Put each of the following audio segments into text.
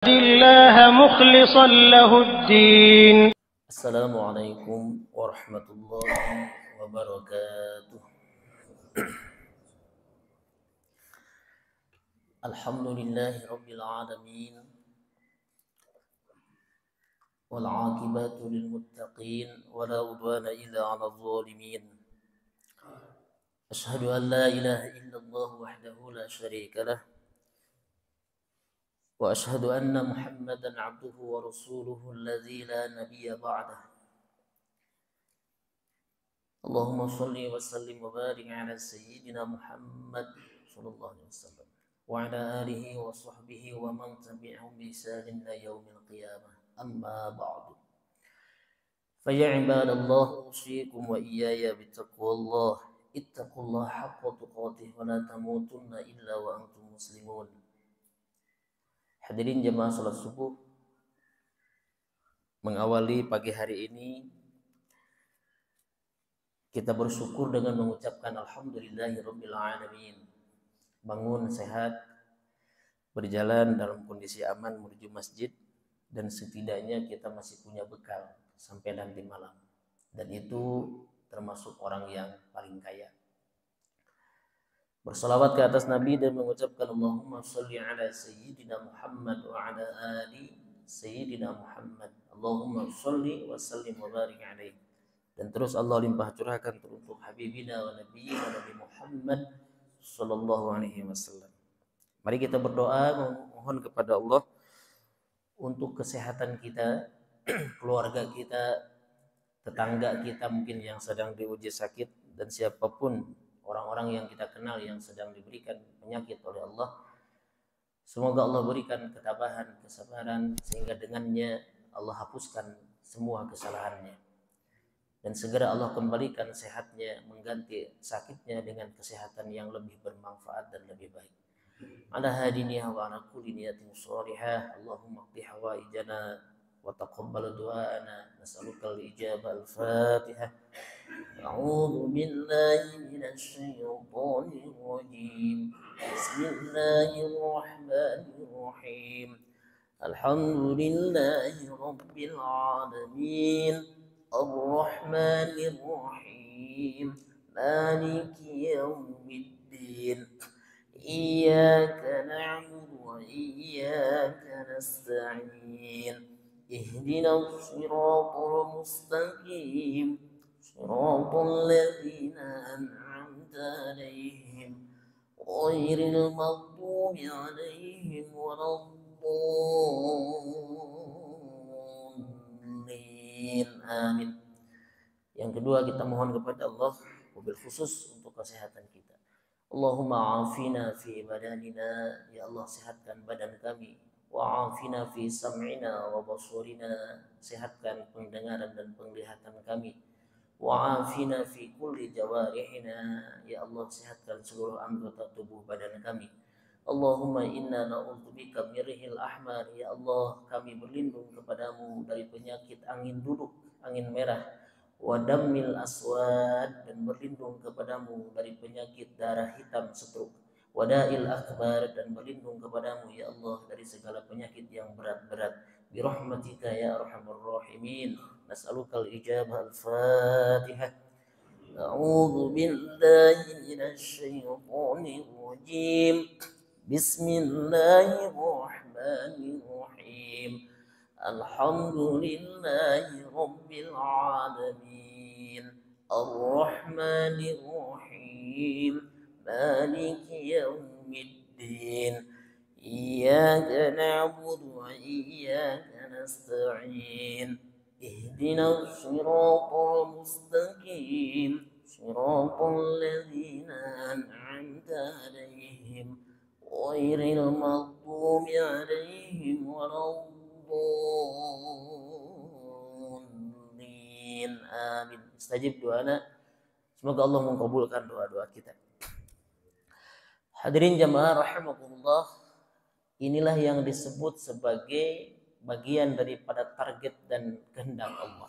الله مخلصا له الدين. السلام عليكم ورحمة الله وبركاته. الحمد لله رب العالمين والعاقبة للمتقين ولا عدوان إلا على الظالمين. أشهد أن لا إله إلا الله وحده لا شريك له وأشهد أن محمدا عبده ورسوله الذي لا نبي بعده. اللهم صل وسلم وبارك على سيدنا محمد صلى الله عليه وسلم وعلى آله وصحبه ومن تبعهم بإحسان إلى يوم القيامة. أما بعد، فيا عباد الله أوصيكم وإياي بتقوى الله. اتقوا الله حق تقاته ولا تموتن إلا وأنتم مسلمون. Hadirin jemaah salat subuh, mengawali pagi hari ini kita bersyukur dengan mengucapkan alhamdulillahirabbil alamin. Bangun sehat, berjalan dalam kondisi aman menuju masjid, dan setidaknya kita masih punya bekal sampai nanti malam, dan itu termasuk orang yang paling kaya. Bersalawat ke atas Nabi dan mengucapkan Allahumma sholli ala Sayyidina Muhammad wa ala ali Sayyidina Muhammad. Allahumma sholli wa sallim wa barik alaihi. Dan terus Allah limpah curahkan untuk Habibina wa Nabiyina Nabi Muhammad sallallahu alaihi wasallam. Mari kita berdoa memohon kepada Allah untuk kesehatan kita, keluarga kita, tetangga kita mungkin yang sedang diuji sakit, dan siapapun orang-orang yang kita kenal yang sedang diberikan penyakit oleh Allah. Semoga Allah berikan ketabahan, kesabaran, sehingga dengannya Allah hapuskan semua kesalahannya, dan segera Allah kembalikan sehatnya, mengganti sakitnya dengan kesehatan yang lebih bermanfaat dan lebih baik. Ala hadiniha wa ala kulli niyatin shalihah. Allahumma qdi hawaijana wa taqabbal du'ana. Nas'aluka al-ijabah. Al-Fatihah. أعوذ بالله من الشيطان الرجيم. بسم الله الرحمن الرحيم. الحمد لله رب العالمين الرحمن الرحيم مالك يوم الدين إياك نعبد وإياك نستعين اهدنا الصراط المستقيم صراط الذين أنعمت عليهم غير المغضوب عليهم ولا الضالين. Amin. Yang kedua, kita mohon kepada Allah wabil khusus untuk kesehatan kita. Allahumma afina fi badanina, ya Allah sehatkan badan kami. Wa afina fi sam'ina wa basurina, sehatkan pendengaran dan penglihatan kami. Wa afina fi kulli jawarihina, ya Allah sehatkan seluruh anggota tubuh badan kami. Allahumma inna na'udzubika mirhil ahmar, ya Allah kami berlindung kepadamu dari penyakit angin duduk, angin merah. Wa dammil aswad, dan berlindung kepadamu dari penyakit darah hitam stroke. Wada'il akbar, dan berlindung kepadamu ya Allah dari segala penyakit yang berat-berat. Birahmatika ya arhamar rahimin. Nas'alukal ijabah. Al-Fatihah. A'udzu billahi minasy syaithanir rajim. Bismillahirrahmanirrahim. Alhamdulillahi rabbil alamin arrahmanir rahim maliki yaumiddin iyyaka na'budu wa iyyaka nasta'in ihdinas siratal mustaqim siratal ladzina an'amta 'alaihim ghairil maghdubi 'alaihim waladdallin. Amin. Istajib doana. Semoga Allah mengabulkan doa-doa kita. Hadirin jamaah rahimakumullah, inilah yang disebut sebagai bagian daripada target dan kehendak Allah.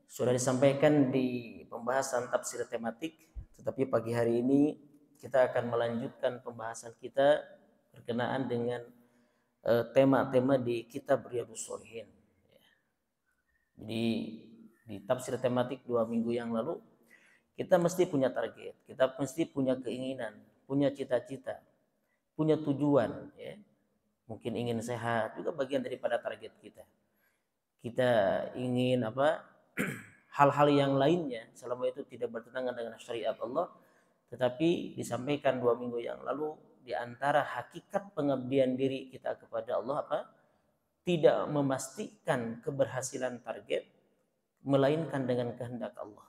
Sudah disampaikan di pembahasan tafsir tematik, tetapi pagi hari ini kita akan melanjutkan pembahasan kita berkenaan dengan tema-tema di kitab Riyadhus Shalihin. Jadi di tafsir tematik 2 minggu yang lalu, kita mesti punya target, kita mesti punya keinginan, punya cita-cita, punya tujuan, ya. Mungkin ingin sehat juga bagian daripada target kita. Kita ingin apa? Hal-hal yang lainnya selama itu tidak bertentangan dengan syariat Allah, tetapi disampaikan 2 minggu yang lalu di antara hakikat pengabdian diri kita kepada Allah apa? Tidak memastikan keberhasilan target melainkan dengan kehendak Allah.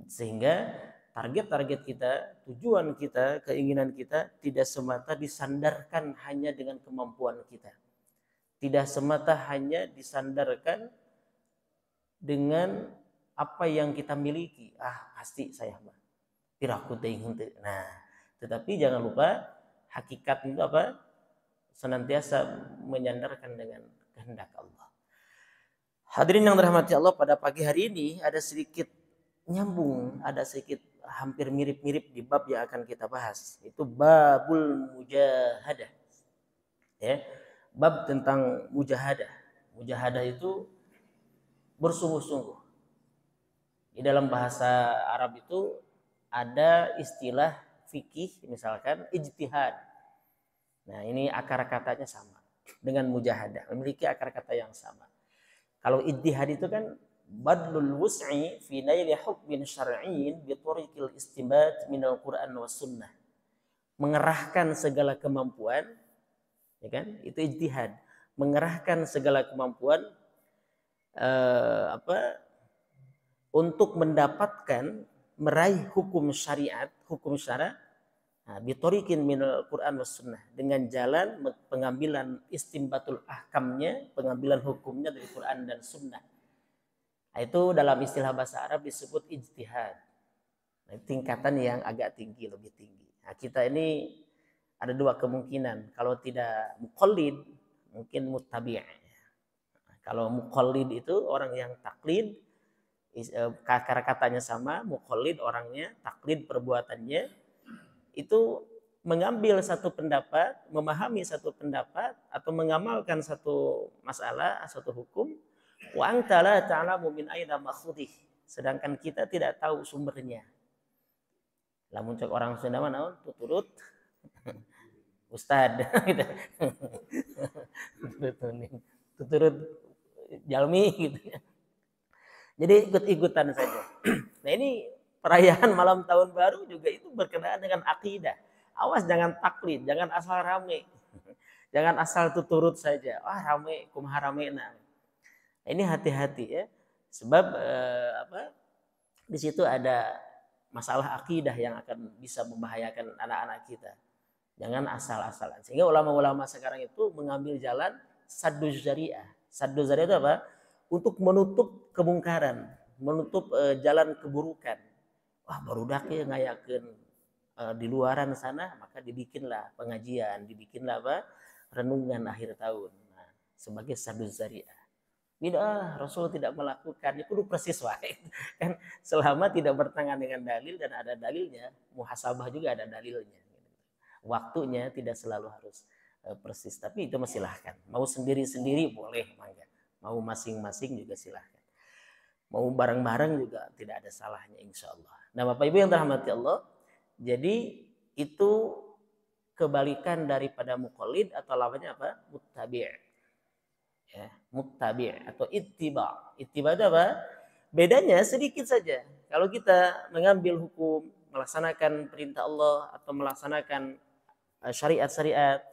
Sehingga target-target kita, tujuan kita, keinginan kita tidak semata disandarkan hanya dengan kemampuan kita. Tidak semata hanya disandarkan dengan apa yang kita miliki. Pasti saya mah piraku teuing henteu. Nah, tetapi jangan lupa hakikat itu apa? Senantiasa menyandarkan dengan kehendak Allah. Hadirin yang dirahmati Allah, pada pagi hari ini ada sedikit nyambung, ada sedikit hampir mirip-mirip di bab yang akan kita bahas. Itu babul mujahadah. Ya, bab tentang mujahadah. Mujahadah itu bersungguh-sungguh. Di dalam bahasa Arab itu ada istilah fikih, misalkan ijtihad. Nah, ini akar katanya sama dengan mujahadah, memiliki akar kata yang sama. Kalau ijtihad itu kan badlul wus'i fi naili hukmin syar'iyyin bi tariqil istinbat minal Qur'an was sunnah. Mengerahkan segala kemampuan, ya kan? Itu ijtihad. Mengerahkan segala kemampuan untuk mendapatkan meraih hukum syariat, hukum syara, bitorikin minal Quran was sunnah, dengan jalan pengambilan istimbatul ahkamnya, pengambilan hukumnya dari Quran dan sunnah. Itu dalam istilah bahasa Arab disebut ijtihad. Tingkatan yang agak tinggi, lebih tinggi. Nah, kita ini ada 2 kemungkinan. Kalau tidak muqallid, mungkin muttabi'. Kalau muqallid itu orang yang taklid, akar katanya sama, muqallid orangnya, taklid perbuatannya, itu mengambil satu pendapat, memahami satu pendapat, atau mengamalkan satu masalah, satu hukum, wa anta la ta'lamu min aina makhudih, sedangkan kita tidak tahu sumbernya. Lamun cek orang Sunda mah naon tuturut ustad gitu. Tuturut jalmi gitu ya. Jadi ikut-ikutan saja. Nah, ini perayaan malam tahun baru juga itu berkenaan dengan akidah. Awas jangan taklid, jangan asal rame. Jangan asal tuturut saja. Rame, kumaha ramena. Nah, ini hati-hati ya. Sebab di situ ada masalah akidah yang akan bisa membahayakan anak-anak kita. Jangan asal-asalan. Sehingga ulama-ulama sekarang itu mengambil jalan saddu zari'ah. Saddu zari'ah itu apa? Untuk menutup kemungkaran, menutup jalan keburukan. Barudak ya ngayakeun di luaran sana, maka dibikinlah pengajian, dibikinlah renungan akhir tahun. Nah, sebagai saddu zari'ah. Tidak, Rasul tidak melakukan itu persis wae. Kan selama tidak bertentangan dengan dalil dan ada dalilnya, muhasabah juga ada dalilnya. Waktunya tidak selalu harus persis, tapi itu silahkan. Mau sendiri-sendiri boleh, mangga. Mau masing-masing juga silahkan. Mau bareng-bareng juga tidak ada salahnya, insya Allah. Nah, Bapak Ibu yang dirahmati Allah, jadi itu kebalikan daripada muqallid atau lawannya apa? Muttabi'. Ya, muttabi' atau ittiba'. Ittiba' itu apa? Bedanya sedikit saja. Kalau kita mengambil hukum, melaksanakan perintah Allah atau melaksanakan syariat-syariat,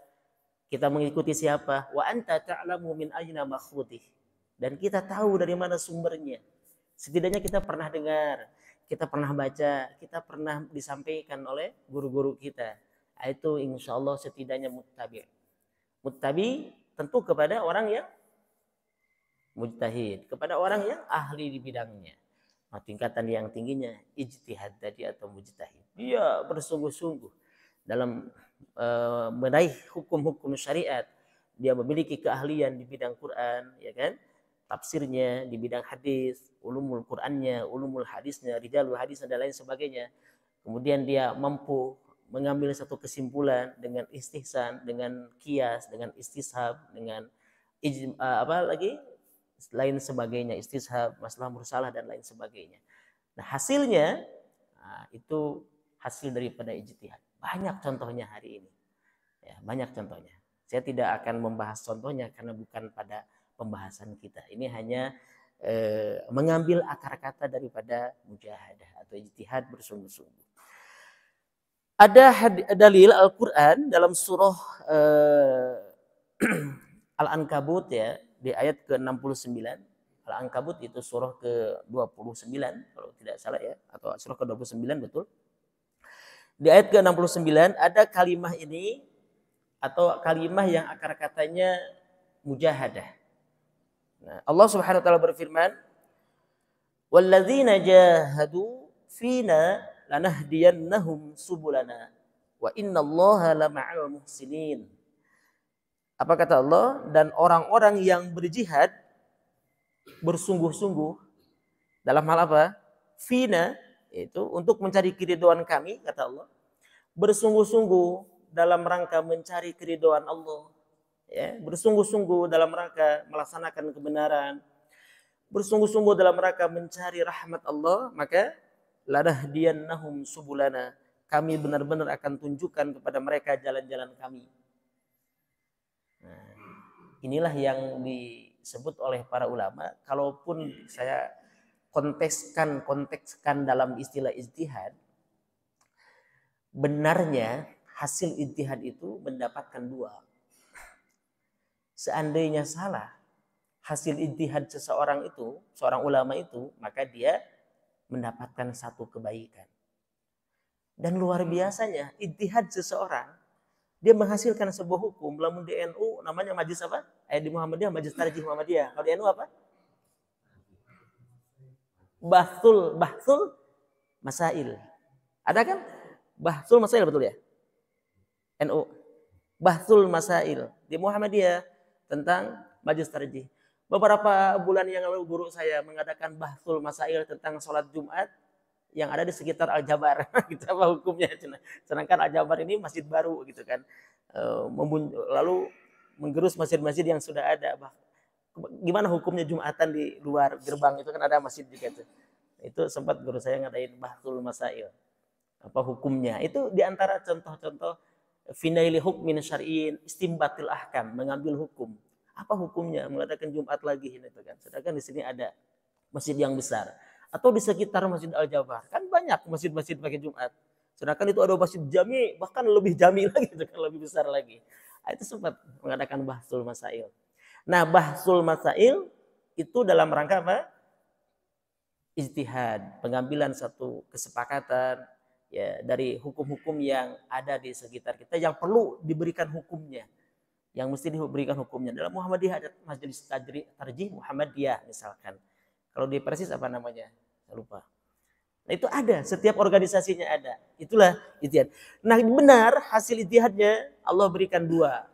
kita mengikuti siapa? Wa anta ta'lamu min ayna makhudih. Dan kita tahu dari mana sumbernya. Setidaknya kita pernah dengar, kita pernah baca, kita pernah disampaikan oleh guru-guru kita. Itu insya Allah setidaknya muttabi'. Muttabi' tentu kepada orang yang mujtahid, kepada orang yang ahli di bidangnya. Nah, tingkatan yang tingginya ijtihad tadi atau mujtahid. Dia bersungguh-sungguh dalam meraih hukum-hukum syariat. Dia memiliki keahlian di bidang Quran, ya kan? Tafsirnya, di bidang hadis, ulumul Qurannya, ulumul hadisnya, rijalul hadisnya dan lain sebagainya. Kemudian dia mampu mengambil satu kesimpulan dengan istihsan, dengan kias, dengan istishab, dengan apa lagi lain sebagainya, istishab, masalah mursalah dan lain sebagainya. Nah, hasilnya itu hasil daripada ijtihad. Banyak contohnya hari ini. Ya, banyak contohnya. Saya tidak akan membahas contohnya karena bukan pada pembahasan kita. Ini hanya mengambil akar kata daripada mujahadah atau ijtihad bersungguh-sungguh. Ada dalil Al-Quran dalam surah Al-Ankabut ya, di ayat ke-69. Al-Ankabut itu surah ke-29 kalau tidak salah ya, atau surah ke-29 betul. Di ayat ke-69 ada kalimat ini atau kalimat yang akar katanya mujahadah. Nah, Allah Subhanahu wa taala berfirman, "Walladzina jahadu fina lanahdiyannahum subulana wa innallaha lama'al muhsinin." Apa kata Allah? Dan orang-orang yang berjihad bersungguh-sungguh dalam hal apa? Fina, itu untuk mencari keridhaan kami, kata Allah. Bersungguh-sungguh dalam rangka mencari keridhaan Allah. Ya, bersungguh-sungguh dalam rangka melaksanakan kebenaran. Bersungguh-sungguh dalam rangka mencari rahmat Allah, maka lanahdiyannahum subulana. Kami benar-benar akan tunjukkan kepada mereka jalan-jalan kami. Nah, inilah yang disebut oleh para ulama. Kalaupun saya kontekskan dalam istilah ijtihad, benarnya hasil ijtihad itu mendapatkan dua. Seandainya salah hasil ijtihad seseorang itu, seorang ulama itu, maka dia mendapatkan satu kebaikan. Dan luar biasanya ijtihad seseorang, dia menghasilkan sebuah hukum. Lamun di NU namanya majlis apa? Di Muhammadiyah majlis tarjih Muhammadiyah. Kalau di NU apa? Bahsul masail. Ada kan? Bahsul masail betul ya? NU. Bahsul masail. Di Muhammadiyah tentang majlis tarjih. Beberapa bulan yang lalu guru saya mengadakan bahsul masail tentang sholat Jumat yang ada di sekitar Al-Jabar. Gitu apa hukumnya. Sedangkan Al-Jabar ini masjid baru gitu kan. Lalu menggerus masjid-masjid yang sudah ada. Gimana hukumnya Jumatan di luar gerbang itu kan ada masjid juga tuh. Itu sempat guru saya ngadain bahsul masail. Apa hukumnya? Itu diantara contoh-contoh finaili hukmin syar'in, istimbatil ahkam, mengambil hukum. Apa hukumnya mengadakan Jumat lagi ini tuh kan. Sedangkan di sini ada masjid yang besar. Atau di sekitar Masjid Al-Jabar. Kan banyak masjid-masjid pakai Jumat. Sedangkan itu ada masjid jami, bahkan lebih jami lagi, kan lebih besar lagi. Itu sempat mengadakan bahsul masail. Nah, bahsul masail itu dalam rangka apa? Ijtihad, pengambilan satu kesepakatan ya dari hukum-hukum yang ada di sekitar kita yang perlu diberikan hukumnya. Yang mesti diberikan hukumnya. Dalam Muhammadiyah ada majelis tarjih Muhammadiyah misalkan. Kalau di Persis apa namanya? Saya lupa. Nah, itu ada, setiap organisasinya ada. Itulah ijtihad. Nah, benar hasil ijtihadnya Allah berikan dua.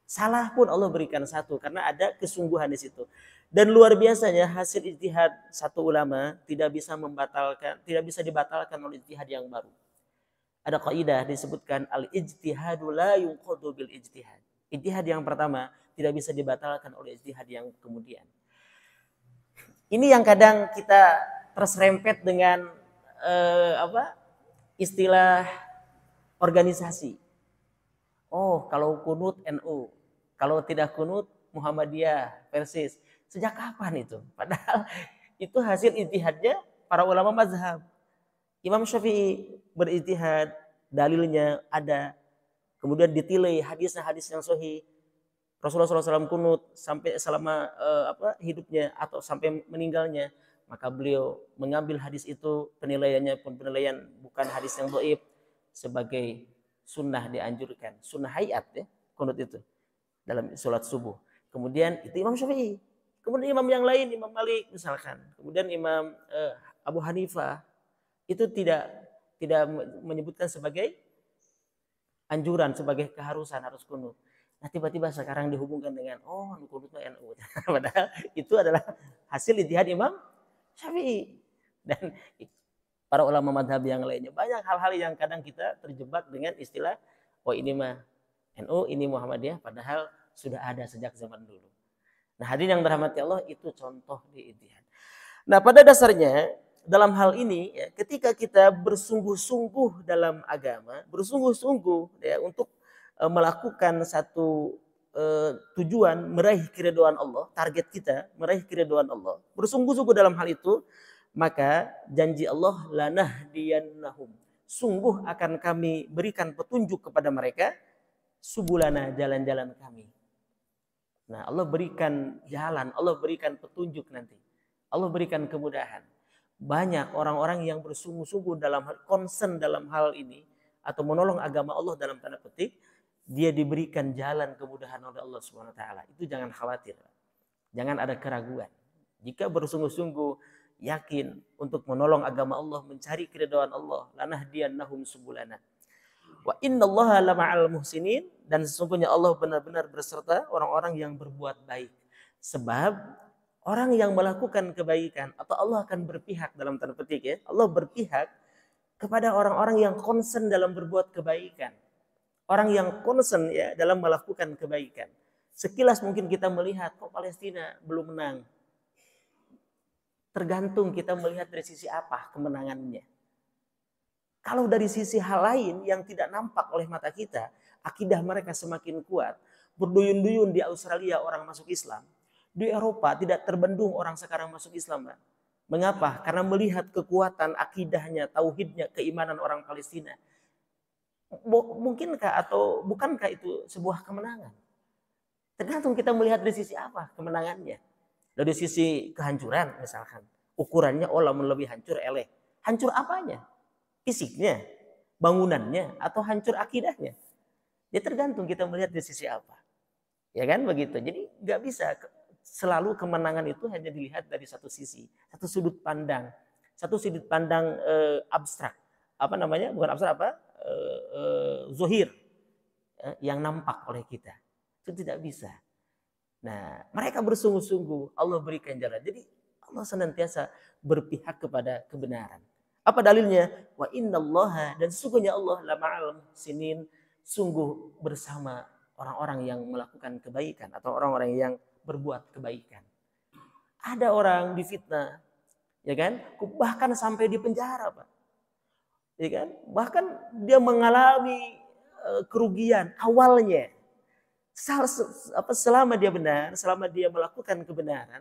Salah pun Allah berikan satu karena ada kesungguhan di situ. Dan luar biasanya hasil ijtihad satu ulama tidak bisa dibatalkan oleh ijtihad yang baru. Ada kaidah disebutkan al-ijtihadu la yunqadu bil ijtihad. Ijtihad yang pertama tidak bisa dibatalkan oleh ijtihad yang kemudian. Ini yang kadang kita terserempet dengan istilah organisasi. Oh, kalau kunut NU, kalau tidak kunut Muhammadiyah, Persis. Sejak kapan itu? Padahal itu hasil ijtihadnya para ulama mazhab. Imam Syafi'i berijtihad, dalilnya ada. Kemudian ditilai hadis-hadis yang sahih. Rasulullah SAW kunut sampai selama hidupnya atau sampai meninggalnya, maka beliau mengambil hadis itu, penilaiannya pun penilaian bukan hadis yang dhaif, sebagai sunnah dianjurkan, sunnah hayat ya kunut itu dalam sholat subuh. Kemudian itu Imam Syafi'i, kemudian imam yang lain, Imam Malik misalkan, kemudian Imam Abu Hanifah itu tidak menyebutkan sebagai anjuran, sebagai keharusan harus kunut. Nah, tiba-tiba sekarang dihubungkan dengan kunut NU. Padahal itu adalah hasil ijtihad Imam Syafi'i. Dan para ulama madhab yang lainnya. Banyak hal-hal yang kadang kita terjebak dengan istilah, oh ini mah NU, ini Muhammadiyah, padahal sudah ada sejak zaman dulu. Nah, hadirin yang dirahmati Allah, itu contoh di Ittihad. Nah, pada dasarnya dalam hal ini ya, ketika kita bersungguh-sungguh dalam agama, bersungguh-sungguh ya untuk melakukan satu tujuan meraih keridhaan Allah, target kita meraih keridhaan Allah, bersungguh-sungguh dalam hal itu, maka janji Allah, lanahdiyannahum, sungguh akan kami berikan petunjuk kepada mereka, subulana, jalan-jalan kami. Nah, Allah berikan jalan, Allah berikan petunjuk nanti. Allah berikan kemudahan. Banyak orang-orang yang bersungguh-sungguh dalam hal, concern dalam hal ini, atau menolong agama Allah dalam tanda petik, dia diberikan jalan kemudahan oleh Allah Subhanahu wa taala. Itu jangan khawatir. Jangan ada keraguan. Jika bersungguh-sungguh yakin untuk menolong agama Allah, mencari keridhaan Allah, lanahdiyannahum subulana. Wa innallaha lama'al muhsinin, dan sesungguhnya Allah benar-benar berserta orang-orang yang berbuat baik. Sebab orang yang melakukan kebaikan, atau Allah akan berpihak dalam tanda petik ya, Allah berpihak kepada orang-orang yang concern dalam berbuat kebaikan. Orang yang concern ya dalam melakukan kebaikan. Sekilas mungkin kita melihat kok Palestina belum menang. Tergantung kita melihat dari sisi apa kemenangannya. Kalau dari sisi hal lain yang tidak nampak oleh mata kita, akidah mereka semakin kuat. Berduyun-duyun di Australia orang masuk Islam. Di Eropa tidak terbendung orang sekarang masuk Islam. Mengapa? Karena melihat kekuatan akidahnya, tauhidnya, keimanan orang Palestina. Mungkinkah atau bukankah itu sebuah kemenangan? Tergantung kita melihat dari sisi apa kemenangannya. Dari sisi kehancuran misalkan. Ukurannya lamun lebih hancur eleh. Hancur apanya? Fisiknya, bangunannya, atau hancur akidahnya. Ya tergantung kita melihat dari sisi apa. Ya kan begitu. Jadi nggak bisa selalu kemenangan itu hanya dilihat dari satu sisi, satu sudut pandang. Satu sudut pandang abstrak. Apa namanya? Bukan abstrak apa? Zohir yang nampak oleh kita. Itu tidak bisa. Nah, mereka bersungguh-sungguh, Allah berikan jalan. Jadi Allah senantiasa berpihak kepada kebenaran. Apa dalilnya? Wa innallaha, dan sesungguhnya Allah lama'al muhsinin, sungguh bersama orang-orang yang melakukan kebaikan atau orang-orang yang berbuat kebaikan. Ada orang difitnah, ya kan? Bahkan sampai di penjara, Pak. Ya kan? Bahkan dia mengalami kerugian awalnya. Selama dia benar, selama dia melakukan kebenaran,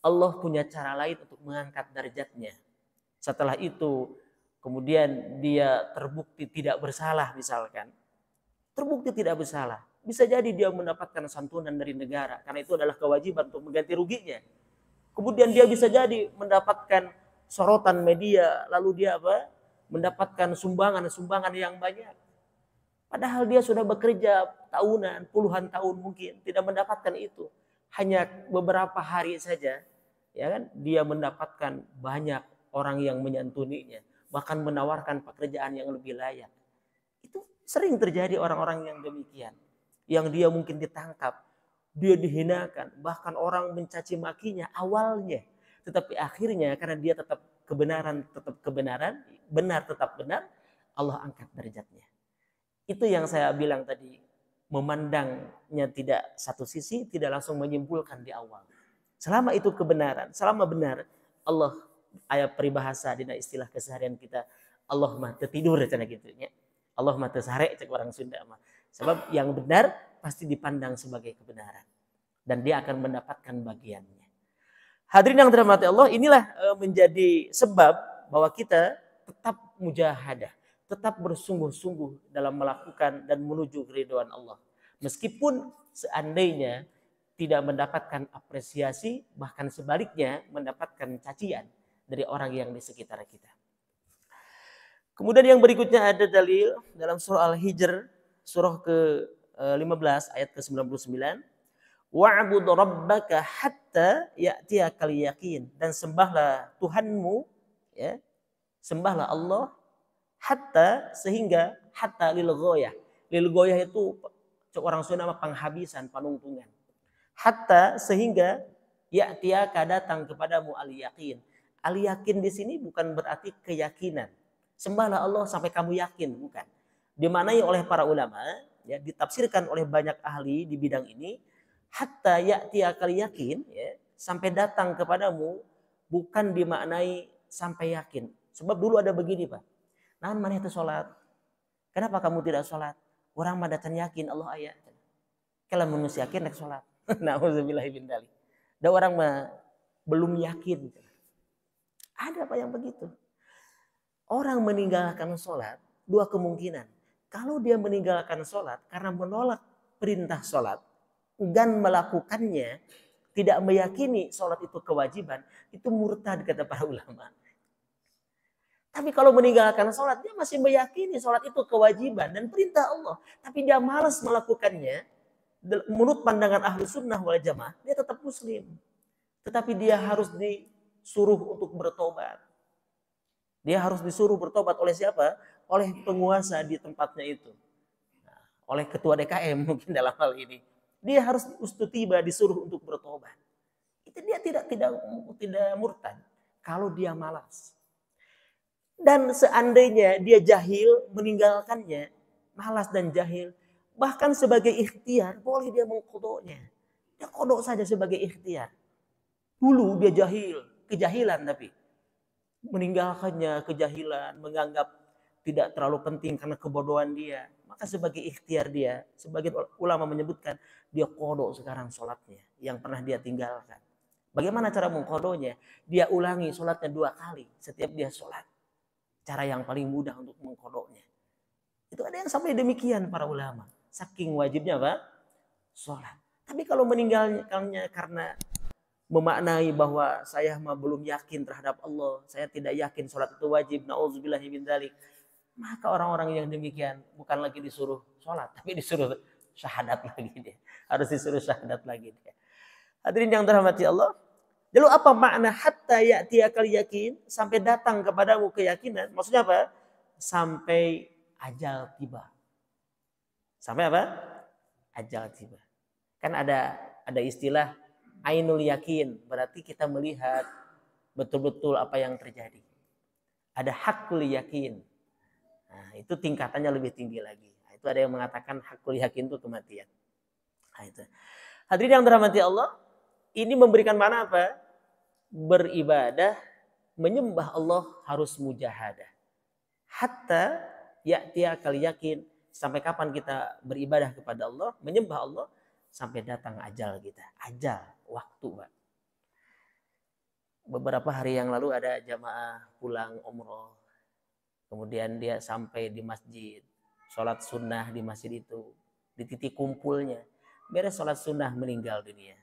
Allah punya cara lain untuk mengangkat derajatnya. Setelah itu, kemudian dia terbukti tidak bersalah misalkan. Terbukti tidak bersalah. Bisa jadi dia mendapatkan santunan dari negara, karena itu adalah kewajiban untuk mengganti ruginya. Kemudian dia bisa jadi mendapatkan sorotan media, lalu dia mendapatkan sumbangan yang banyak. Padahal dia sudah bekerja tahunan, puluhan tahun mungkin, tidak mendapatkan itu. Hanya beberapa hari saja, ya kan? Dia mendapatkan banyak orang yang menyantuninya, bahkan menawarkan pekerjaan yang lebih layak. Itu sering terjadi orang-orang yang demikian. Yang dia mungkin ditangkap, dia dihinakan, bahkan orang mencaci makinya awalnya. Tetapi akhirnya karena dia tetap kebenaran, benar tetap benar, Allah angkat derajatnya. Itu yang saya bilang tadi, memandangnya tidak satu sisi, tidak langsung menyimpulkan di awal. Selama itu kebenaran, selama benar, Allah, ayat peribahasa dina istilah keseharian kita, Allah mah tertidur cina gitu nya. Allah mah tersare cek orang Sunda mah. Sebab yang benar pasti dipandang sebagai kebenaran dan dia akan mendapatkan bagiannya. Hadirin yang dirahmati Allah, inilah menjadi sebab bahwa kita tetap mujahadah, tetap bersungguh-sungguh dalam melakukan dan menuju keridhaan Allah. Meskipun seandainya tidak mendapatkan apresiasi, bahkan sebaliknya mendapatkan cacian dari orang yang di sekitar kita. Kemudian yang berikutnya ada dalil dalam surah Al-Hijr, surah ke-15 ayat ke-99. Wa'bud rabbaka hatta ya'tiyakal yaqin, dan sembahlah Tuhanmu, ya. Sembahlah Allah hatta, sehingga, hatta lil ghayah. Lil ghayah itu orang Sunda nama penghabisan, panungtungan. Hatta, sehingga ya'tiyaka, datang kepadamu al yaqin, Al-yakin di sini bukan berarti keyakinan. Sembahlah Allah sampai kamu yakin, bukan. Dimaknai oleh para ulama, ya, ditafsirkan oleh banyak ahli di bidang ini, hatta ya'tiyakal yakin, ya, sampai datang kepadamu, bukan dimaknai sampai yakin. Sebab dulu ada begini, Pak. Nah, mana itu sholat? Kenapa kamu tidak sholat? Orang madatan yakin Allah ayat. Kalau manusia yakin nak sholat. Nauzubillahi min dzalik. Ada orang belum yakin. Ada Pak yang begitu. Orang meninggalkan sholat, dua kemungkinan. Kalau dia meninggalkan sholat karena menolak perintah sholat dan melakukannya, tidak meyakini sholat itu kewajiban, itu murtad kata para ulama. Tapi kalau meninggalkan sholat, dia masih meyakini sholat itu kewajiban dan perintah Allah. Tapi dia malas melakukannya, menurut pandangan ahlu sunnah wal jamaah, dia tetap muslim. Tetapi dia harus disuruh untuk bertobat. Dia harus disuruh bertobat oleh siapa? Oleh penguasa di tempatnya itu. Nah, oleh ketua DKM mungkin dalam hal ini. Dia harus ustutiba disuruh untuk bertobat. Itu dia tidak murtad kalau dia malas. Dan seandainya dia jahil meninggalkannya, malas dan jahil, bahkan sebagai ikhtiar boleh dia mengqodoknya. Dia qodok saja sebagai ikhtiar. Dulu dia jahil, kejahilan tapi meninggalkannya kejahilan, menganggap tidak terlalu penting karena kebodohan dia. Maka sebagai ikhtiar dia, sebagian ulama menyebutkan dia qodok sekarang sholatnya yang pernah dia tinggalkan. Bagaimana cara mengqodoknya? Dia ulangi sholatnya 2 kali setiap dia sholat. Cara yang paling mudah untuk mengqodoknya. Itu ada yang sampai demikian para ulama. Saking wajibnya apa? Sholat. Tapi kalau meninggalkannya karena memaknai bahwa saya belum yakin terhadap Allah, saya tidak yakin sholat itu wajib, na'udzubillahi min dzalik, maka orang-orang yang demikian bukan lagi disuruh sholat, tapi disuruh syahadat lagi dia. Harus disuruh syahadat lagi dia. Hadirin yang dirahmati Allah. Lalu apa makna hatta ya'tiyakal yakin, sampai datang kepadamu keyakinan? Maksudnya apa? Sampai ajal tiba. Sampai apa? Ajal tiba. Kan ada istilah ainul yakin, berarti kita melihat betul-betul apa yang terjadi. Ada hakul yakin. Nah, itu tingkatannya lebih tinggi lagi. Nah, itu ada yang mengatakan hakul yakin itu kematian. Nah, itu. Hadirin yang dirahmati Allah, ini memberikan mana apa? Beribadah, menyembah Allah harus mujahadah. Hatta ya'tiyakal yakin, sampai kapan kita beribadah kepada Allah, menyembah Allah, sampai datang ajal kita. Ajal, waktu, Pak. Beberapa hari yang lalu ada jamaah pulang umroh. Kemudian dia sampai di masjid, sholat sunnah di masjid itu, di titik kumpulnya. Beres sholat sunnah meninggal dunia.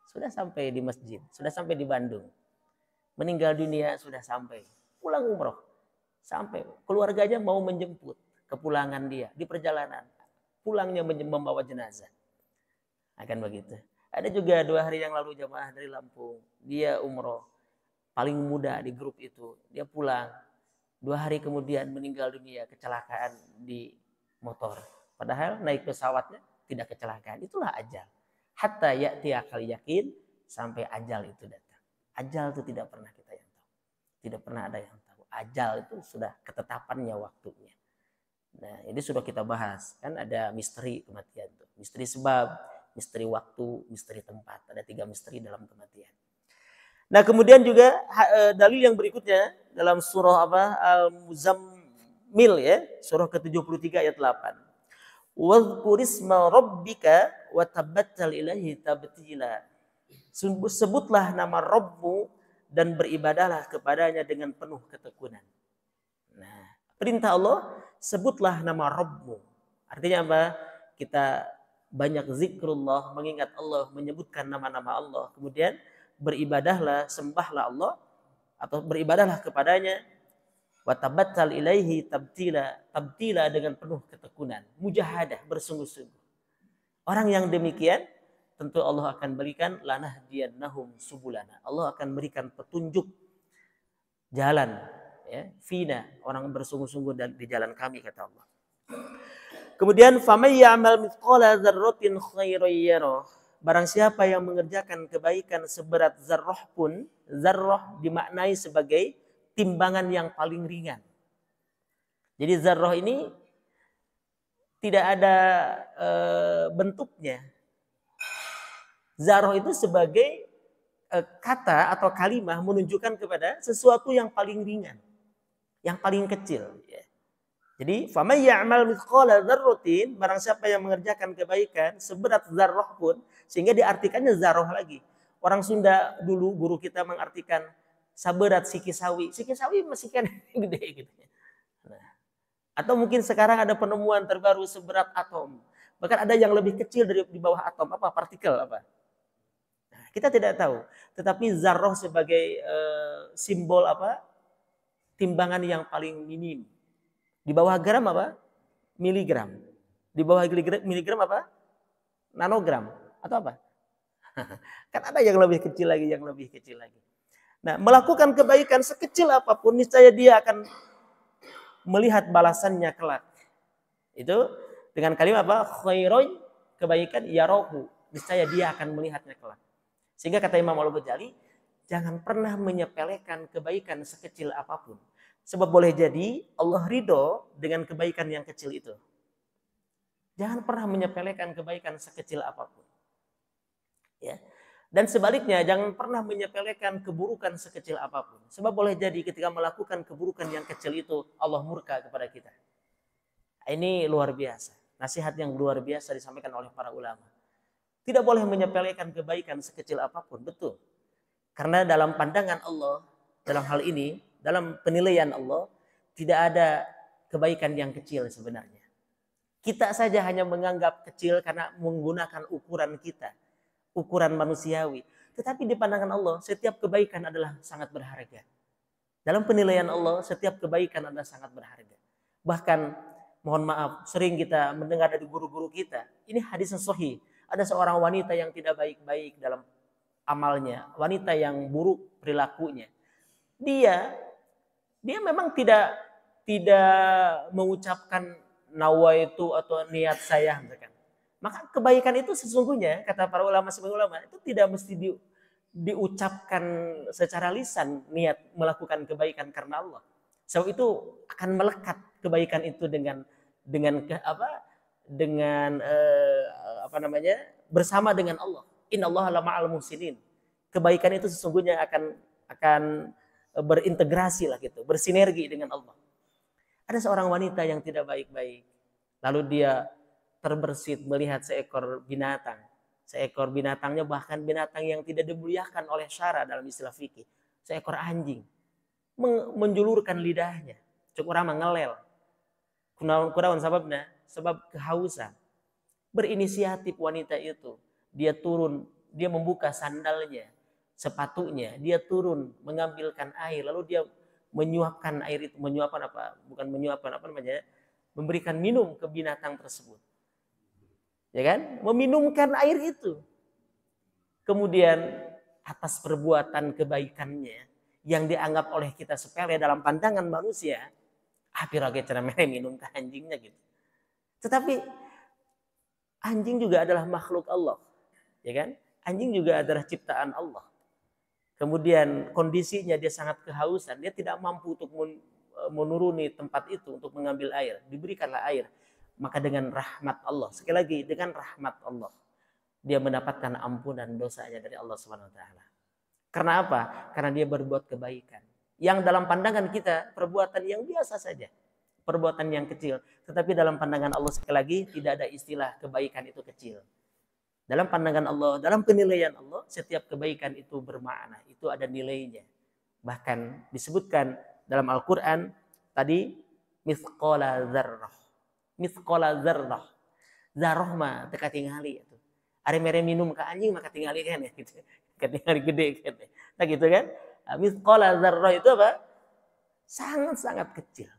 Sudah sampai di masjid, sudah sampai di Bandung. Meninggal dunia sudah sampai. Pulang umroh. Sampai keluarganya mau menjemput kepulangan dia di perjalanan. Pulangnya membawa jenazah. Akan begitu. Ada juga 2 hari yang lalu jamaah dari Lampung. Dia umroh. Paling muda di grup itu. Dia pulang. 2 hari kemudian meninggal dunia kecelakaan di motor. Padahal naik pesawatnya tidak kecelakaan. Itulah ajal. Hatta ya'tiyakal yakin, sampai ajal itu datang. Ajal itu tidak pernah kita yang tahu. Tidak pernah ada yang tahu. Ajal itu sudah ketetapannya waktunya. Nah, ini sudah kita bahas. Kan ada misteri kematian itu. Misteri sebab, misteri waktu, misteri tempat. Ada 3 misteri dalam kematian. Nah, kemudian juga dalil yang berikutnya dalam surah Al-Muzammil, ya, surah ke-73 ayat 8. Wadhkurisma rabbika wa tabattal ilaihi tabtila. Sebutlah nama Rabbmu dan beribadahlah kepadanya dengan penuh ketekunan. Nah, perintah Allah, sebutlah nama Rabbmu. Artinya apa? Kita banyak zikrullah, mengingat Allah, menyebutkan nama-nama Allah. Kemudian beribadahlah, sembahlah Allah atau beribadahlah kepadanya. Wa tabattal ilaihi tabtila dengan penuh ketekunan, mujahadah, bersungguh-sungguh. Orang yang demikian tentu Allah akan berikan lanahdiyannahum subulana. Allah akan berikan petunjuk jalan, ya, fina, orang bersungguh-sungguh di jalan kami, kata Allah. Kemudian famay ya'mal mithqala dzarratin khairan yarah. barang siapa yang mengerjakan kebaikan seberat zarrah pun, zarrah dimaknai sebagai timbangan yang paling ringan. Jadi zarrah ini tidak ada bentuknya. Zarrah itu sebagai kata atau kalimah menunjukkan kepada sesuatu yang paling ringan, yang paling kecil. Jadi, faman ya'mal mithqala dzarratin, barang siapa yang mengerjakan kebaikan seberat zarrah pun, sehingga diartikannya zarrah lagi. Orang Sunda dulu guru kita mengartikan saberat sikisawi. Sikisawi masih kan gede gitu. Nah, atau mungkin sekarang ada penemuan terbaru seberat atom. Bahkan ada yang lebih kecil dari di bawah atom, apa partikel apa. Nah, kita tidak tahu. Tetapi zarrah sebagai simbol apa? Timbangan yang paling minim. Di bawah gram apa? Miligram. Di bawah miligram apa? Nanogram. Atau apa? Kan ada yang lebih kecil lagi, yang lebih kecil lagi. Nah, melakukan kebaikan sekecil apapun, niscaya dia akan melihat balasannya kelak. Itu dengan kalimat apa? Khairoy, kebaikan, yarohu. Niscaya dia akan melihatnya kelak. Sehingga kata Imam Al-Ghazali, jangan pernah menyepelekan kebaikan sekecil apapun. Sebab boleh jadi Allah ridho dengan kebaikan yang kecil itu. Jangan pernah menyepelekan kebaikan sekecil apapun. Ya. Dan sebaliknya jangan pernah menyepelekan keburukan sekecil apapun. Sebab boleh jadi ketika melakukan keburukan yang kecil itu Allah murka kepada kita. Ini luar biasa. Nasihat yang luar biasa disampaikan oleh para ulama. Tidak boleh menyepelekan kebaikan sekecil apapun. Betul. Karena dalam pandangan Allah, dalam hal ini, dalam penilaian Allah, tidak ada kebaikan yang kecil sebenarnya. Kita saja hanya menganggap kecil karena menggunakan ukuran kita, ukuran manusiawi. Tetapi di pandangan Allah, setiap kebaikan adalah sangat berharga. Dalam penilaian Allah, setiap kebaikan adalah sangat berharga. Bahkan, mohon maaf, sering kita mendengar dari guru-guru kita, ini hadis yang sahih. Ada seorang wanita yang tidak baik-baik dalam amalnya, wanita yang buruk perilakunya. Dia memang tidak mengucapkan nawaitu atau niat saya, misalkan. Maka kebaikan itu sesungguhnya kata para ulama itu tidak mesti diucapkan secara lisan niat melakukan kebaikan karena Allah. Sebab itu akan melekat kebaikan itu dengan bersama dengan Allah. Innallaha lama'al muhsinin. Kebaikan itu sesungguhnya akan berintegrasi lah gitu, bersinergi dengan Allah. Ada seorang wanita yang tidak baik-baik. Lalu dia terbersit melihat seekor binatang. Seekor binatangnya bahkan binatang yang tidak dimuliakan oleh syara dalam istilah fikih. Seekor anjing. Menjulurkan lidahnya. Cukup ramah ngelel. Kunaon sababna? Sebab kehausan. Berinisiatif wanita itu. Dia turun, dia membuka sandalnya, sepatunya, dia turun mengambilkan air, lalu dia menyuapkan air itu, memberikan minum ke binatang tersebut. Ya kan? Meminumkan air itu. Kemudian atas perbuatan kebaikannya yang dianggap oleh kita sepele dalam pandangan manusia, pirage cara minum ke anjingnya gitu. Tetapi anjing juga adalah makhluk Allah. Ya kan? Anjing juga adalah ciptaan Allah. Kemudian kondisinya dia sangat kehausan, dia tidak mampu untuk menuruni tempat itu untuk mengambil air. Diberikanlah air. Maka dengan rahmat Allah, sekali lagi dengan rahmat Allah, dia mendapatkan ampunan dosanya dari Allah Subhanahu wa taala. Karena apa? Karena dia berbuat kebaikan. Yang dalam pandangan kita perbuatan yang biasa saja. Perbuatan yang kecil, tetapi dalam pandangan Allah sekali lagi tidak ada istilah kebaikan itu kecil. Dalam pandangan Allah, dalam penilaian Allah, setiap kebaikan itu bermakna, itu ada nilainya. Bahkan disebutkan dalam Al-Quran, tadi, mithqala dzarrah. Mithqala dzarrah. Zarrah mah teka tingali. Are mere minum ke anjing maka tingali kan ya. Gitu. Tingali gede kan. Nah gitu kan. Mithqala dzarrah itu apa? Sangat-sangat kecil.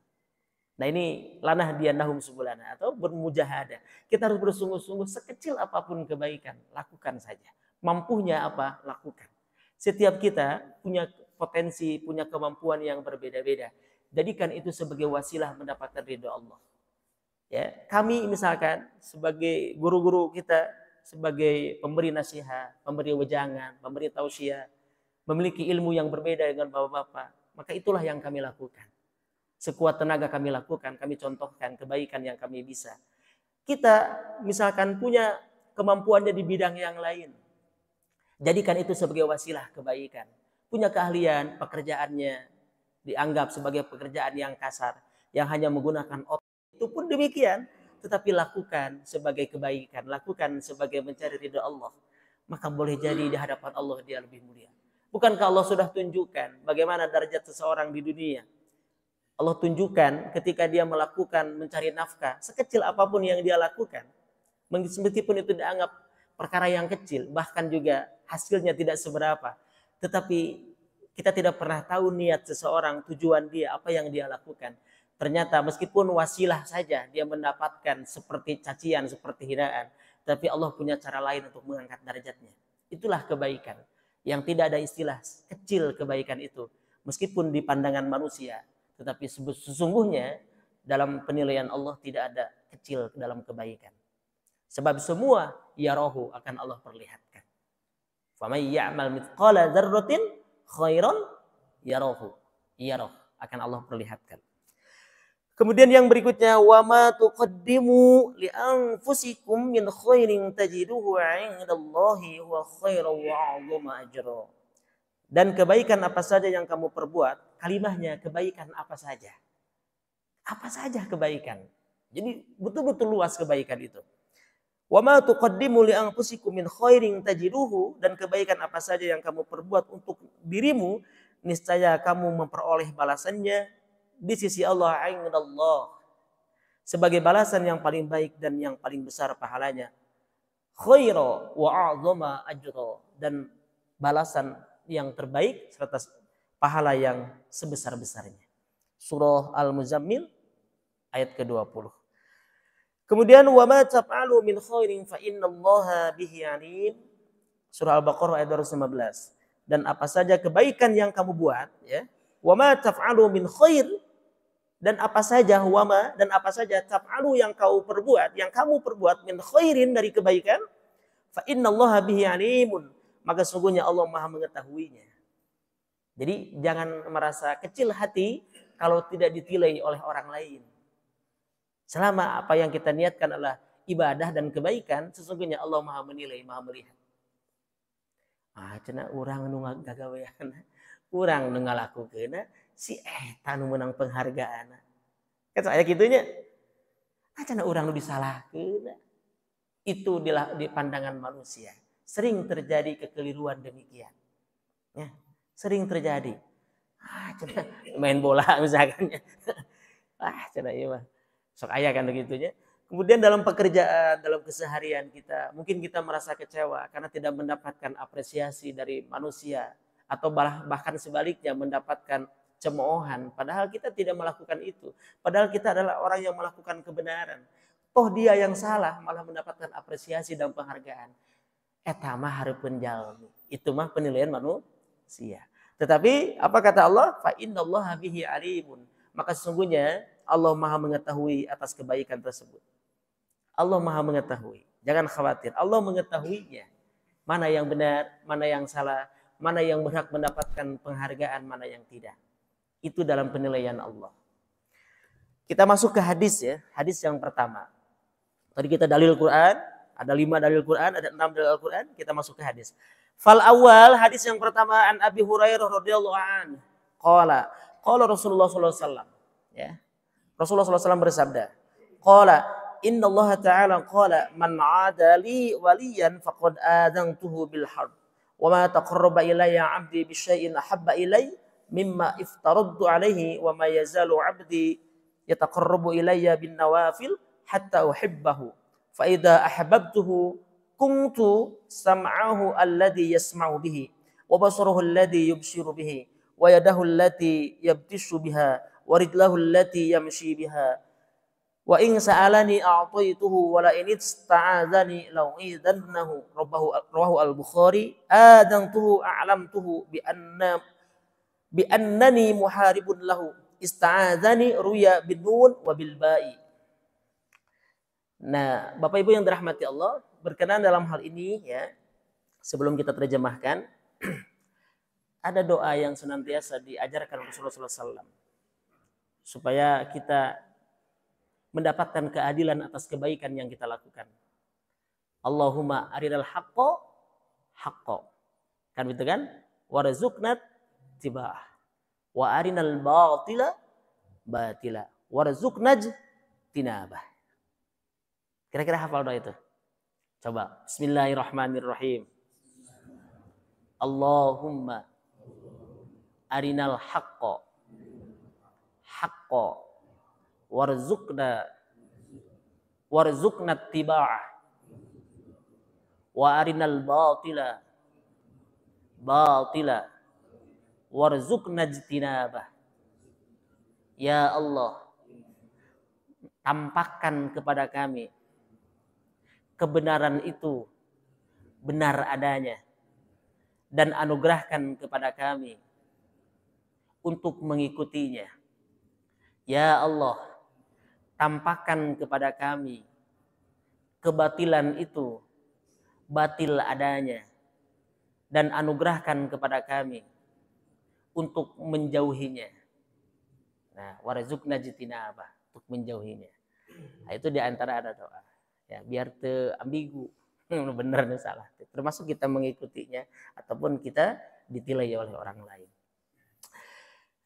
Nah ini lanah dia nahum subulana atau bermujahadah. Kita harus bersungguh-sungguh sekecil apapun kebaikan, lakukan saja. Mampunya apa? Lakukan. Setiap kita punya potensi, punya kemampuan yang berbeda-beda. Jadikan itu sebagai wasilah mendapatkan ridha Allah. Ya, kami misalkan sebagai guru-guru kita sebagai pemberi nasihat, pemberi wejangan, pemberi tausiah, memiliki ilmu yang berbeda dengan bapak-bapak, maka itulah yang kami lakukan. Sekuat tenaga kami lakukan, kami contohkan kebaikan yang kami bisa. Kita misalkan punya kemampuannya di bidang yang lain, jadikan itu sebagai wasilah kebaikan. Punya keahlian, pekerjaannya dianggap sebagai pekerjaan yang kasar, yang hanya menggunakan otak, itu pun demikian. Tetapi lakukan sebagai kebaikan, lakukan sebagai mencari ridha Allah. Maka boleh jadi di hadapan Allah dia lebih mulia. Bukankah Allah sudah tunjukkan bagaimana derajat seseorang di dunia? Allah tunjukkan ketika dia melakukan mencari nafkah, sekecil apapun yang dia lakukan. Meskipun itu dianggap perkara yang kecil, bahkan juga hasilnya tidak seberapa. Tetapi kita tidak pernah tahu niat seseorang, tujuan dia, apa yang dia lakukan. Ternyata meskipun wasilah saja dia mendapatkan seperti cacian, seperti hinaan. Tapi Allah punya cara lain untuk mengangkat derajatnya. Itulah kebaikan. Yang tidak ada istilah kecil kebaikan itu. Meskipun di pandangan manusia. Tetapi sesungguhnya dalam penilaian Allah tidak ada kecil dalam kebaikan. Sebab semua yarahu akan Allah perlihatkan. Faman ya'mal mithqala dzarratin khairan yarahu. Yarah akan Allah perlihatkan. Kemudian yang berikutnya, wa ma tuqaddimu li anfusikum min khairin tajiduhu 'indallahi wa khairan wa 'azama ajra. Dan kebaikan apa saja yang kamu perbuat, kalimahnya kebaikan apa saja. Apa saja kebaikan. Jadi betul-betul luas kebaikan itu. Wa ma tuqaddimu li anfusikum min khairin tajiduhu, dan kebaikan apa saja yang kamu perbuat untuk dirimu, niscaya kamu memperoleh balasannya di sisi Allah, indallah, sebagai balasan yang paling baik dan yang paling besar pahalanya. Khaira wa a'zama ajra, dan balasan yang terbaik serta pahala yang sebesar-besarnya. Surah Al-Muzammil ayat ke-20. Kemudian wa ma taf'alu min khairin fa innallaha bihi alim. Surah Al-Baqarah ayat 215. Dan apa saja kebaikan yang kamu buat, ya. Wa ma taf'alu min khair, dan apa saja wama, dan apa saja taf'alu yang kau perbuat, yang kamu perbuat min khairin dari kebaikan, fa innallaha bihi alimun, maka sungguhnya Allah Maha mengetahuinya. Jadi jangan merasa kecil hati kalau tidak ditilai oleh orang lain. Selama apa yang kita niatkan adalah ibadah dan kebaikan, sesungguhnya Allah Maha menilai, Maha melihat. Cenah urang nu gagawean, urang nu ngalakukeun si eta nu menang penghargaan. Kan saya gitunya. Cenah urang nu disalahkeun. Itu di pandangan manusia. Sering terjadi kekeliruan demikian. Ya, sering terjadi. Cenah main bola misalkan. Cenah ieu mah sok aya kan begitunya. Kemudian dalam pekerjaan, dalam keseharian kita, mungkin kita merasa kecewa karena tidak mendapatkan apresiasi dari manusia, atau bahkan sebaliknya mendapatkan cemoohan, padahal kita tidak melakukan itu. Padahal kita adalah orang yang melakukan kebenaran. Toh dia yang salah malah mendapatkan apresiasi dan penghargaan. Eta mah hareupeun jalmi. Itu mah penilaian manusia. Tetapi apa kata Allah? Fa innallaha bihi alimun. Maka sesungguhnya Allah Maha mengetahui atas kebaikan tersebut. Allah Maha mengetahui. Jangan khawatir. Allah mengetahuinya. Mana yang benar, mana yang salah, mana yang berhak mendapatkan penghargaan, mana yang tidak. Itu dalam penilaian Allah. Kita masuk ke hadis ya. Hadis yang pertama. Tadi kita dalil Quran. Ada 5 dalil Quran. Ada 6 dalil Quran. Kita masuk ke hadis. Fal awal, hadis yang pertama. An Abi Hurairah radhiyallahu anhu. Qala Rasulullah SAW. Ya. Rasulullah SAW bersabda. Qala inna Allah ta'ala qala man 'ada li waliyan faqad adantuhu bil harb. Wa ma taqarraba ilayya 'abdi bi syai'in ahabba ilayya mimma iftaradtu alaihi wa ma yazalu 'abdi yataqarrabu ilayya bin nawafil hatta uhibbahu fa idza ahbabtuhu kuntu sam'ahu alladhi yasma'u bihi wa basaruhu alladhi yubshiru bihi wa yadahu allati yabtishu biha wa rijlahu allati yamshi biha wa in sa'alani a'taituhu wa la in ista'adzani la'u'idannahu. Rawahu al-Bukhari. Adantuhu a'lamtuhu bi annani muharibun lahu ista'adzani ruya bin nun wa bil ba'i. Nah, Bapak Ibu yang dirahmati Allah, berkenan dalam hal ini ya, sebelum kita terjemahkan, ada doa yang senantiasa diajarkan Rasulullah SAW supaya kita mendapatkan keadilan atas kebaikan yang kita lakukan. Allahumma arinal haqqo haqqo. Kan begitu kan? Warzuqna tibah. Wa arinal batila batila. Warzuqna tinabah. Kira-kira hafal doa itu? Coba. Bismillahirrahmanirrahim. Allahumma arinal haqqo haqqo warzuqna tiba'ah wa arinal batila batila warzuqna ijtinabah. Ya Allah, tampakkan kepada kami kebenaran itu benar adanya dan anugerahkan kepada kami untuk mengikutinya. Ya Allah, tampakkan kepada kami kebatilan itu batil adanya dan anugerahkan kepada kami untuk menjauhinya. Nah, warzuqna jitinabah, untuk menjauhinya. Nah, itu diantara ada doa. Ya, biar ambigu, benar dan salah. Termasuk kita mengikutinya ataupun kita ditilai oleh orang lain.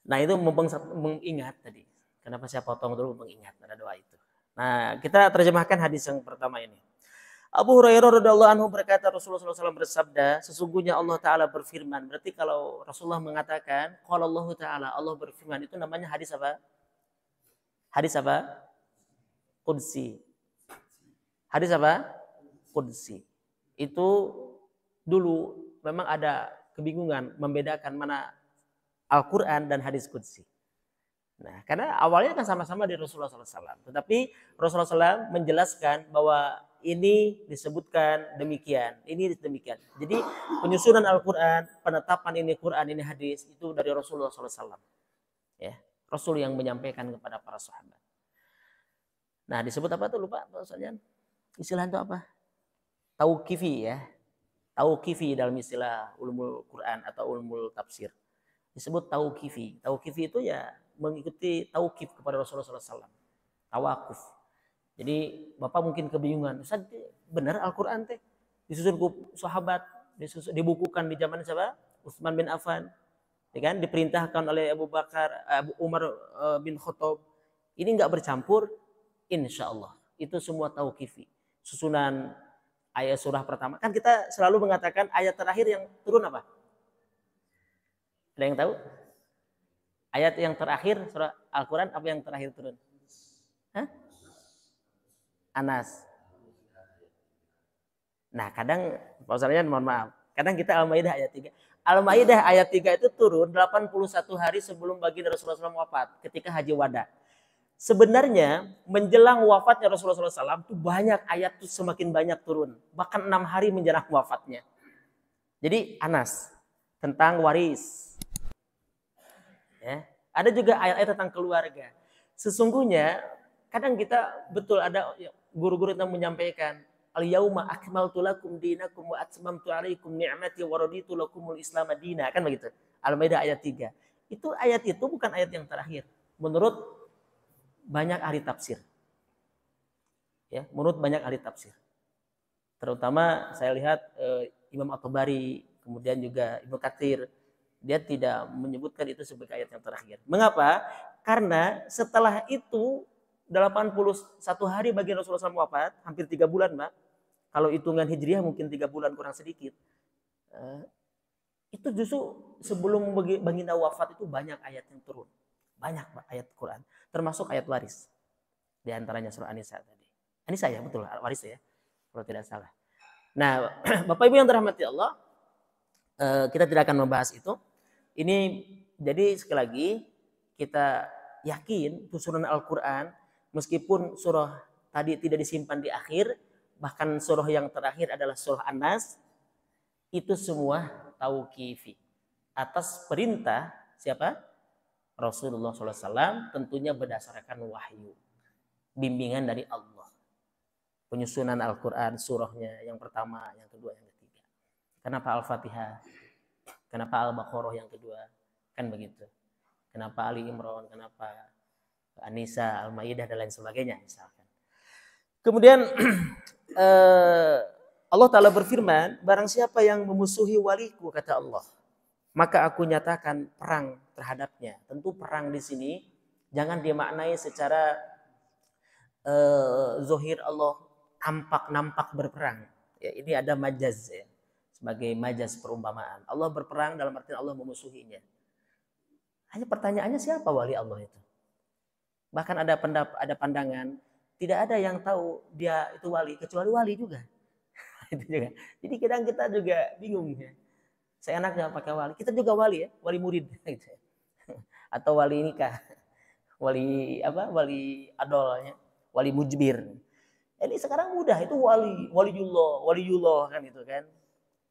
Nah, itu mengingat tadi. Kenapa saya potong dulu mengingat ada doa itu. Nah, kita terjemahkan hadis yang pertama ini. Abu Hurairah radhiyallahu anhu berkata Rasulullah SAW bersabda, sesungguhnya Allah Ta'ala berfirman. Berarti kalau Rasulullah mengatakan, kalau Allah Ta'ala, Allah berfirman, itu namanya hadis apa? Hadis apa? Qudsi. Hadis apa? Qudsi. Itu dulu memang ada kebingungan membedakan mana Al-Quran dan hadis Qudsi. Nah, karena awalnya kan sama-sama di Rasulullah SAW. Tetapi Rasulullah SAW menjelaskan bahwa ini disebutkan demikian, ini demikian. Jadi penyusunan Al-Quran, penetapan ini Quran, ini hadis, itu dari Rasulullah SAW. Ya, Rasul yang menyampaikan kepada para sahabat. Nah, disebut apa tuh lupa Pak Ustaz? Istilah itu apa? Tauqifi ya. Tauqifi dalam istilah ulumul Quran atau ulumul tafsir. Disebut tauqifi. Tauqifi itu ya mengikuti tauqif kepada Rasulullah SAW. Tawakuf. Jadi Bapak mungkin kebingungan. Ustaz, benar Al-Quran teh disusun sahabat, dibukukan di zaman siapa? Utsman bin Affan. Ya kan? Diperintahkan oleh Abu Umar bin Khattab. Ini enggak bercampur, insya Allah. Itu semua tauqifi. Susunan ayat surah pertama. Kan kita selalu mengatakan ayat terakhir yang turun apa? Ada yang tahu? Ayat yang terakhir surah Al-Quran apa yang terakhir turun? Hah? Anas. Nah, kadang Pak Ustaz, mohon maaf. Kadang kita Al-Maidah ayat 3. Al-Maidah ayat 3 itu turun 81 hari sebelum baginda Rasulullah SAW wafat ketika haji wada. Sebenarnya menjelang wafatnya Rasulullah SAW itu banyak ayat itu semakin banyak turun. Bahkan 6 hari menjelang wafatnya. Jadi Anas tentang waris. Ya. Ada juga ayat-ayat tentang keluarga. Sesungguhnya kadang kita betul ada guru-guru yang menyampaikan al-yauma akmaltu lakum dinakum wa atmamtu alaikum ni'mati wa raditu lakumul islam madina, kan begitu. Al-Maidah ayat 3. Itu ayat itu bukan ayat yang terakhir menurut banyak ahli tafsir. Ya, menurut banyak ahli tafsir. Terutama saya lihat Imam At-Tabari, kemudian juga Ibnu Katsir, dia tidak menyebutkan itu sebagai ayat yang terakhir. Mengapa? Karena setelah itu 81 hari bagi Rasulullah SAW wafat, hampir 3 bulan, Mbak. Kalau hitungan Hijriah mungkin 3 bulan kurang sedikit. Itu justru sebelum baginda wafat itu banyak ayat yang turun. Banyak ayat Quran, termasuk ayat waris. Di antaranya surah An-Nisa tadi. An-Nisa ya, betul, waris ya, kalau tidak salah. Nah, Bapak Ibu yang dirahmati Allah, kita tidak akan membahas itu. Ini jadi sekali lagi kita yakin susunan Al-Quran meskipun surah tadi tidak disimpan di akhir, bahkan surah yang terakhir adalah surah An-Nas, itu semua tauqifi atas perintah siapa? Rasulullah SAW, tentunya berdasarkan wahyu, bimbingan dari Allah. penyusunan Al-Quran, surahnya yang pertama, yang kedua, yang ketiga. Kenapa Al-Fatihah? Kenapa Al-Baqarah yang kedua? Kan begitu. Kenapa Ali Imran? Kenapa An-Nisa, Al-Maidah, dan lain sebagainya misalkan. Kemudian Allah Ta'ala berfirman, barang siapa yang memusuhi waliku, kata Allah, maka aku nyatakan perang terhadapnya. Tentu perang di sini jangan dimaknai secara zohir Allah nampak berperang. Ya, ini ada majaz ya, sebagai majaz perumpamaan. Allah berperang dalam artian Allah memusuhinya. Hanya pertanyaannya siapa wali Allah itu? Bahkan ada pandangan tidak ada yang tahu dia itu wali kecuali wali juga. Itu juga. Jadi kadang kita juga bingung ya. Saya enaknya pakai wali. Kita juga wali ya, wali murid atau wali nikah. Wali apa? Wali adolnya, wali mujbir. Ini sekarang mudah itu waliullah kan itu kan.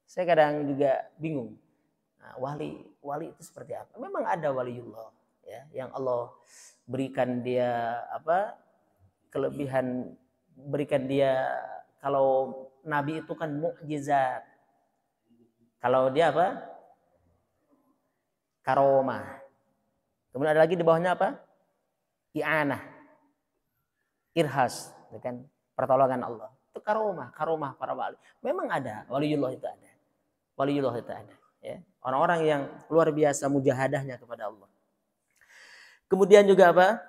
Saya kadang juga bingung. Nah, wali itu seperti apa? Memang ada waliullah ya, yang Allah berikan dia apa? Kelebihan, berikan dia, kalau nabi itu kan mukjizat. Kalau dia apa? Karomah. Kemudian ada lagi di bawahnya apa? I'anah. Irhas, kan? Pertolongan Allah. Itu karomah para wali. Memang ada, waliullah itu ada. Waliullah itu ada, ya. Orang-orang yang luar biasa mujahadahnya kepada Allah. Kemudian juga apa?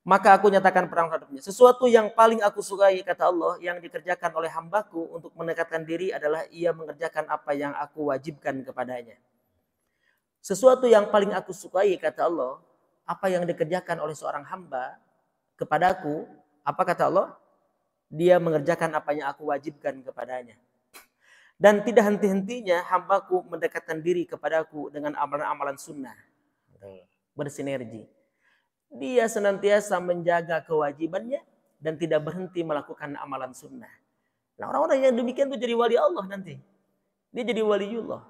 Maka aku nyatakan perang terhadapnya. Sesuatu yang paling aku sukai, kata Allah, yang dikerjakan oleh hambaku untuk mendekatkan diri adalah ia mengerjakan apa yang aku wajibkan kepadanya. Sesuatu yang paling aku sukai, kata Allah, apa yang dikerjakan oleh seorang hamba kepadaku, apa kata Allah? Dia mengerjakan apa yang aku wajibkan kepadanya. Dan tidak henti-hentinya hambaku mendekatkan diri kepadaku dengan amalan-amalan sunnah. Bersinergi. Dia senantiasa menjaga kewajibannya dan tidak berhenti melakukan amalan sunnah. Nah, orang-orang yang demikian itu jadi wali Allah nanti. Dia jadi waliullah.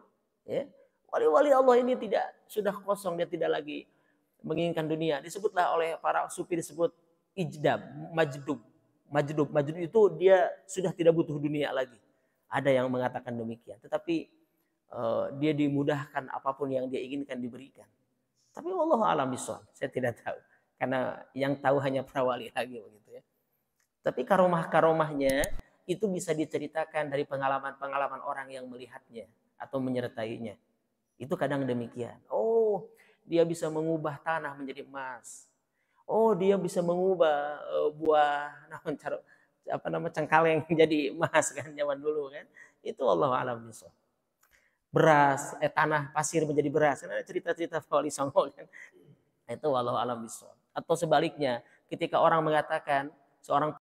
Ya. Wali-wali Allah ini sudah kosong, dia tidak lagi menginginkan dunia. Disebutlah oleh para sufi disebut ijdab, majdub. Majdub itu dia sudah tidak butuh dunia lagi. Ada yang mengatakan demikian. Tetapi dia dimudahkan apapun yang dia inginkan diberikan. Tapi wallahu a'lam bishawab, saya tidak tahu. Karena yang tahu hanya para wali lagi begitu ya. Tapi karomah-karomahnya itu bisa diceritakan dari pengalaman-pengalaman orang yang melihatnya atau menyertainya. Itu kadang demikian. Oh, dia bisa mengubah tanah menjadi emas. Oh, dia bisa mengubah buah cengkaleng jadi emas kan zaman dulu kan. Itu wallahu a'lam bishawab. Beras, tanah pasir menjadi beras. Karena cerita-cerita Wali Songo kan. Itu wallahu a'lam bishawab. Atau sebaliknya, ketika orang mengatakan seorang